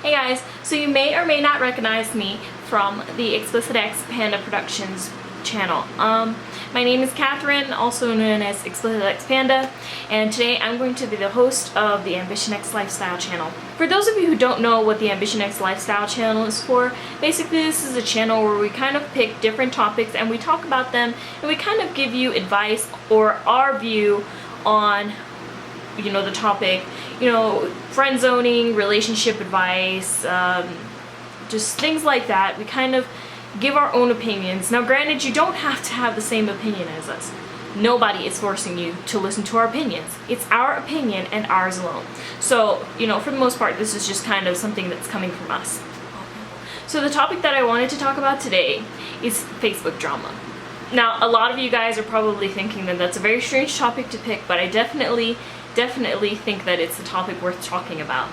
Hey guys, so you may or may not recognize me from the Explicit X Panda Productions channel. My name is Catherine, also known as Explicit X Panda, and today I'm going to be the host of the Ambition X Lifestyle channel. For those of you who don't know what the Ambition X Lifestyle channel is for, basically this is a channel where we kind of pick different topics and we talk about them and we kind of give you advice or our view on the topic, friend zoning, relationship advice, just things like that. We kind of give our own opinions. Now granted, you don't have to have the same opinion as us. Nobody is forcing you to listen to our opinions. It's our opinion and ours alone. So, for the most part, this is just kind of something that's coming from us. So the topic that I wanted to talk about today is Facebook drama. Now, a lot of you guys are probably thinking that that's a very strange topic to pick, but I definitely think that it's a topic worth talking about.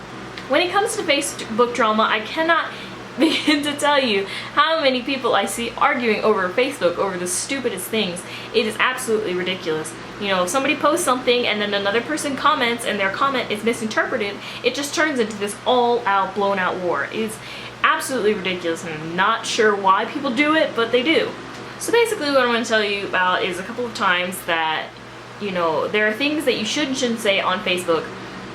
When it comes to Facebook drama, I cannot begin to tell you how many people I see arguing over Facebook over the stupidest things. It is absolutely ridiculous. If somebody posts something and then another person comments and their comment is misinterpreted, it just turns into this all-out, blown-out war. It is absolutely ridiculous, and I'm not sure why people do it, but they do. So basically what I'm going to tell you about is a couple of times that there are things that you should and shouldn't say on Facebook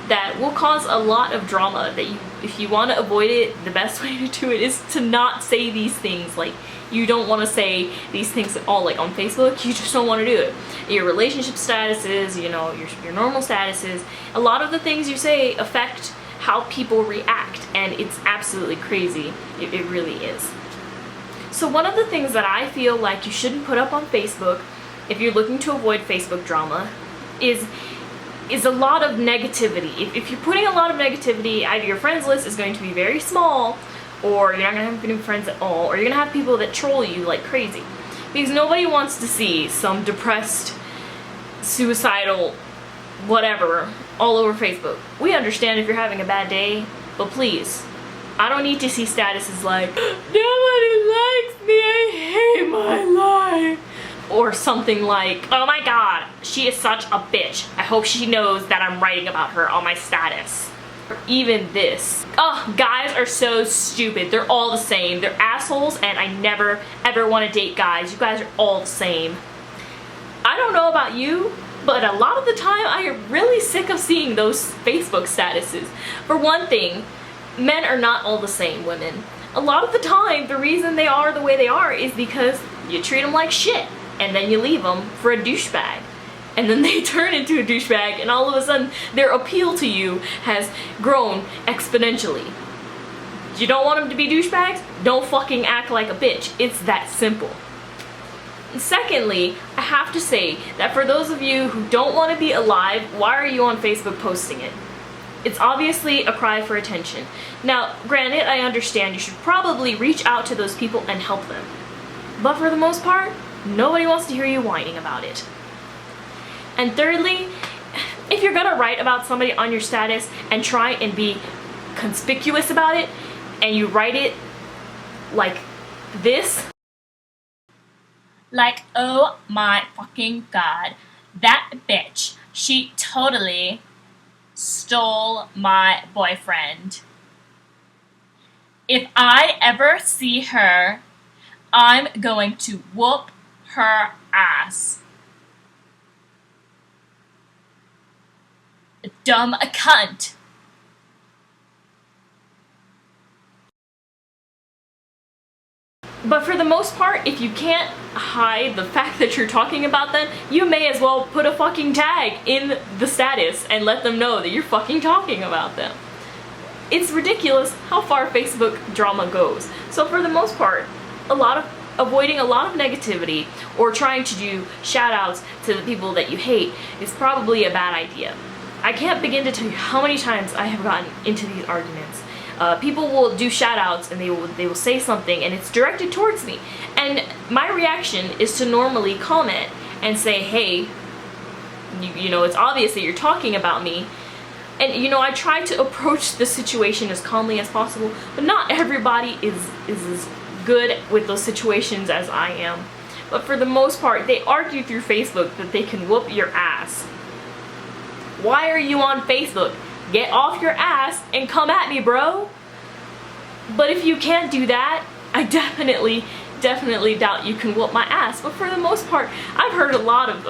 that will cause a lot of drama, that if you want to avoid it, the best way to do it is to not say these things. Like, you don't want to say these things at all, like on Facebook. You just don't want to do it. Your relationship statuses, your normal statuses, a lot of the things you say affect how people react, and it's absolutely crazy. It really is. So one of the things that I feel like you shouldn't put up on Facebook if you're looking to avoid Facebook drama is a lot of negativity. If you're putting a lot of negativity, either your friends list is going to be very small, or you're not going to have any friends at all, or you're going to have people that troll you like crazy. Because nobody wants to see some depressed, suicidal, whatever, all over Facebook. We understand if you're having a bad day, but please, I don't need to see statuses like, nobody likes me, I hate my life. Or something like, oh my god, she is such a bitch. I hope she knows that I'm writing about her on my status. Or even this. Oh, guys are so stupid. They're all the same. They're assholes, and I never ever want to date guys. You guys are all the same. I don't know about you, but a lot of the time I am really sick of seeing those Facebook statuses. For one thing, men are not all the same, women. A lot of the time, the reason they are the way they are is because you treat them like shit. And then you leave them for a douchebag. And then they turn into a douchebag, and all of a sudden their appeal to you has grown exponentially. You don't want them to be douchebags? Don't fucking act like a bitch. It's that simple. And secondly, I have to say that for those of you who don't want to be alive, why are you on Facebook posting it? It's obviously a cry for attention. Now, granted, I understand you should probably reach out to those people and help them. But for the most part, nobody wants to hear you whining about it. And thirdly, if you're gonna write about somebody on your status and try and be conspicuous about it, and you write it like this, like, oh my fucking god, that bitch, she totally stole my boyfriend. If I ever see her, I'm going to whoop her ass. Dumb cunt. But for the most part, if you can't hide the fact that you're talking about them, you may as well put a fucking tag in the status and let them know that you're fucking talking about them. It's ridiculous how far Facebook drama goes. So for the most part, avoiding a lot of negativity or trying to do shout-outs to the people that you hate is probably a bad idea. I can't begin to tell you how many times I have gotten into these arguments. People will do shout-outs and they will say something and it's directed towards me. And my reaction is to normally comment and say, hey, it's obvious that you're talking about me. And I try to approach the situation as calmly as possible, but not everybody is as good with those situations as I am. But for the most part, they argue through Facebook that they can whoop your ass. Why are you on Facebook? Get off your ass and come at me, bro. But if you can't do that, I definitely doubt you can whoop my ass. But for the most part, I've heard a lot of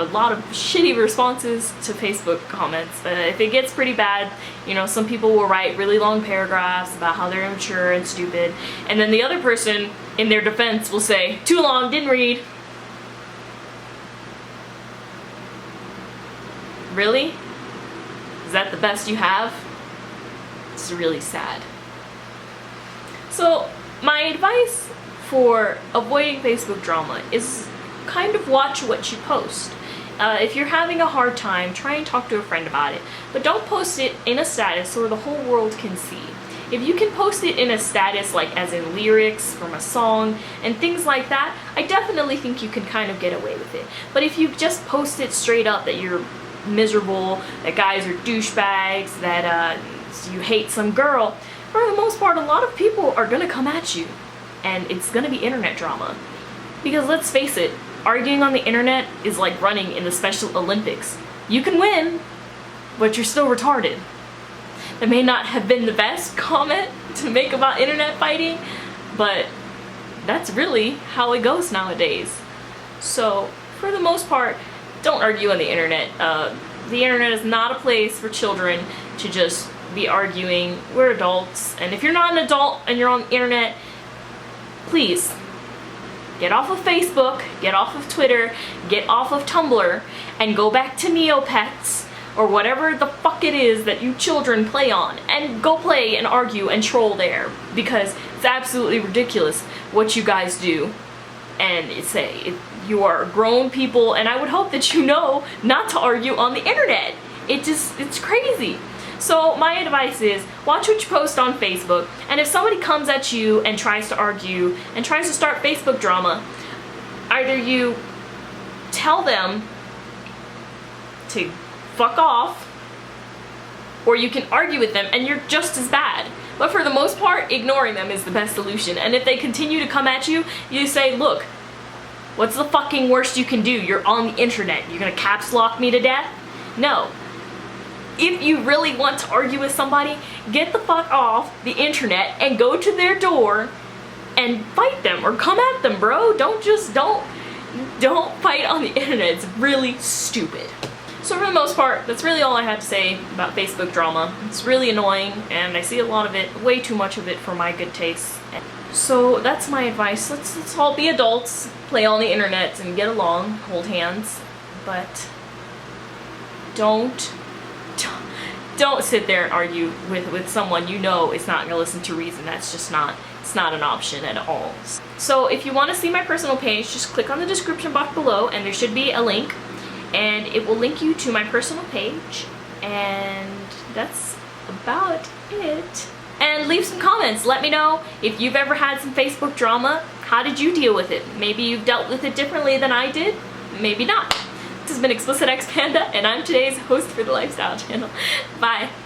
shitty responses to Facebook comments. If it gets pretty bad, you know, some people will write really long paragraphs about how they're immature and stupid, and then the other person in their defense will say, too long, didn't read. Really? Is that the best you have? It's really sad. So my advice for avoiding Facebook drama is kind of watch what you post. If you're having a hard time, try and talk to a friend about it, but don't post it in a status so the whole world can see. If you can post it in a status, like as in lyrics from a song and things like that, I definitely think you can kind of get away with it. But if you just post it straight up that you're miserable, that guys are douchebags, that you hate some girl, for the most part, a lot of people are gonna come at you. And it's gonna be internet drama. Because let's face it, arguing on the internet is like running in the Special Olympics. You can win, but you're still retarded. That may not have been the best comment to make about internet fighting, but that's really how it goes nowadays. So, for the most part, don't argue on the internet. The internet is not a place for children to just be arguing. We're adults, and if you're not an adult and you're on the internet, please, get off of Facebook, get off of Twitter, get off of Tumblr, and go back to Neopets, or whatever the fuck it is that you children play on, and go play and argue and troll there, because it's absolutely ridiculous what you guys do. And you are grown people, and I would hope that you know not to argue on the internet. It's crazy. So my advice is, watch what you post on Facebook, and if somebody comes at you and tries to argue and tries to start Facebook drama, either you tell them to fuck off, or you can argue with them and you're just as bad. But for the most part, ignoring them is the best solution. And if they continue to come at you, you say, look, what's the fucking worst you can do? You're on the internet. You're gonna caps lock me to death? No. If you really want to argue with somebody, get the fuck off the internet and go to their door and fight them or come at them, bro. Don't fight on the internet. It's really stupid. So for the most part, that's really all I had to say about Facebook drama. It's really annoying, and I see a lot of it, way too much of it for my good taste. So that's my advice. Let's all be adults, play on the internet and get along, hold hands, but don't sit there and argue with someone you know is not gonna listen to reason. That's just it's not an option at all. So if you want to see my personal page, just click on the description box below and there should be a link, and it will link you to my personal page, and that's about it. And leave some comments. Let me know if you've ever had some Facebook drama. How did you deal with it? Maybe you've dealt with it differently than I did. Maybe not. This has been Explicit X Panda, and I'm today's host for the Lifestyle Channel. Bye.